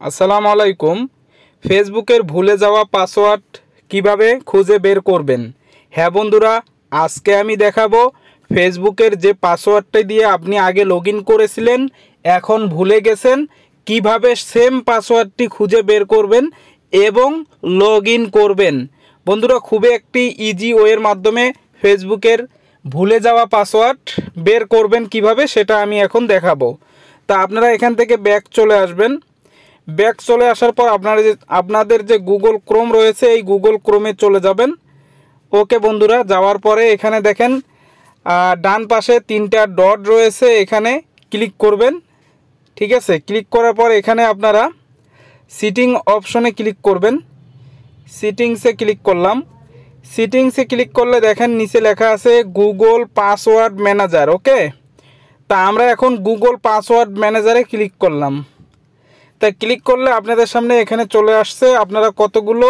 আসসালামু আলাইকুম। ফেসবুকের ভুলে যাওয়া পাসওয়ার্ড কিভাবে খুঁজে বের করবেন। হ্যাঁ বন্ধুরা, আজকে আমি দেখাবো ফেসবুকের যে পাসওয়ার্ডটা দিয়ে আপনি আগে লগইন করেছিলেন, এখন ভুলে গেছেন, কিভাবে সেম পাসওয়ার্ডটি খুঁজে বের করবেন এবং লগইন করবেন। বন্ধুরা, খুবই একটি ইজি ওয়ের মাধ্যমে ফেসবুকের ভুলে যাওয়া পাসওয়ার্ড বের করবেন কিভাবে, সেটা আমি এখন দেখাবো। তা আপনারা এখান থেকে ব্যাক চলে আসবেন। ব্যাক চলে আসার পর আপনাদের যে গুগল ক্রোম রয়েছে, এই গুগল ক্রোমে চলে যাবেন। ওকে বন্ধুরা, যাওয়ার পরে এখানে দেখেন ডান পাশে 3টা ডট রয়েছে, এখানে ক্লিক করবেন। ঠিক আছে, ক্লিক করার পর এখানে আপনারা সিটিং অপশনে ক্লিক করবেন। সিটিংসে ক্লিক করলাম। সিটিংসে ক্লিক করলে দেখেন নিচে লেখা আছে গুগল পাসওয়ার্ড ম্যানেজার। ওকে, তা আমরা এখন গুগল পাসওয়ার্ড ম্যানেজারে ক্লিক করলাম। তা ক্লিক করলে আপনাদের সামনে এখানে চলে আসছে আপনারা কতগুলো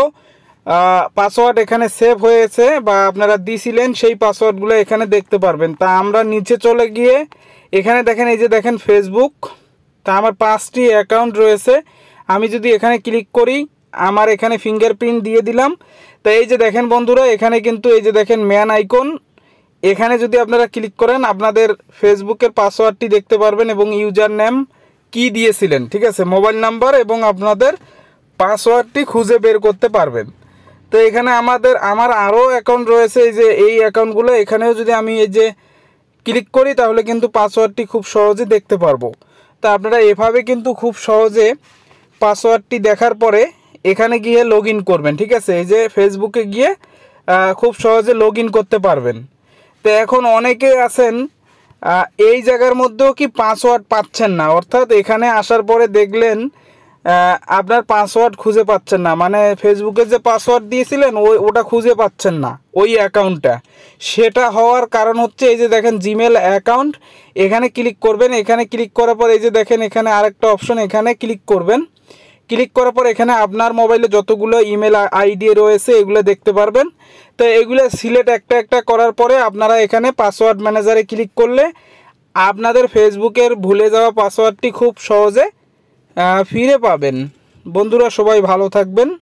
পাসওয়ার্ড এখানে সেভ হয়েছে বা আপনারা দিয়েছিলেন, সেই পাসওয়ার্ডগুলো এখানে দেখতে পারবেন। তা আমরা নিচে চলে গিয়ে এখানে দেখেন, এই যে দেখেন ফেসবুক, তা আমার 5টি অ্যাকাউন্ট রয়েছে। আমি যদি এখানে ক্লিক করি, আমার এখানে ফিঙ্গারপ্রিন্ট দিয়ে দিলাম। তা এই যে দেখেন বন্ধুরা, এখানে কিন্তু এই যে দেখেন ম্যান আইকন, এখানে যদি আপনারা ক্লিক করেন আপনাদের ফেসবুকের পাসওয়ার্ডটি দেখতে পারবেন এবং ইউজার নেম কি দিয়েছিলেন, ঠিক আছে, মোবাইল নাম্বার এবং আপনাদের পাসওয়ার্ডটি খুঁজে বের করতে পারবেন। তো এখানে আমার আরও অ্যাকাউন্ট রয়েছে, এই যে এই অ্যাকাউন্টগুলো, এখানেও যদি আমি এই যে ক্লিক করি তাহলে কিন্তু পাসওয়ার্ডটি খুব সহজে দেখতে পারবো। তা আপনারা এভাবে কিন্তু খুব সহজে পাসওয়ার্ডটি দেখার পরে এখানে গিয়ে লগইন করবেন। ঠিক আছে, এই যে ফেসবুকে গিয়ে খুব সহজে লগইন করতে পারবেন। তো এখন অনেকে আছেন এই জায়গার মধ্যেও কি পাসওয়ার্ড পাচ্ছেন না, অর্থাৎ এখানে আসার পরে দেখলেন আপনার পাসওয়ার্ড খুঁজে পাচ্ছেন না, মানে ফেসবুকে যে পাসওয়ার্ড দিয়েছিলেন ওটা খুঁজে পাচ্ছেন না, ওই অ্যাকাউন্টটা। সেটা হওয়ার কারণ হচ্ছে এই যে দেখেন জিমেল অ্যাকাউন্ট, এখানে ক্লিক করবেন। এখানে ক্লিক করার পর এই যে দেখেন এখানে আরেকটা অপশন, এখানে ক্লিক করবেন। ক্লিক করার পর এখানে আপনার মোবাইলে যতগুলো ইমেল আইডি রয়েছে এগুলো দেখতে পারবেন। তো এগুলো সিলেক্ট একটা একটা করার পরে আপনারা এখানে পাসওয়ার্ড ম্যানেজারে ক্লিক করলে আপনাদের ফেসবুকের ভুলে যাওয়া পাসওয়ার্ডটি খুব সহজে ফিরে পাবেন। বন্ধুরা, সবাই ভালো থাকবেন।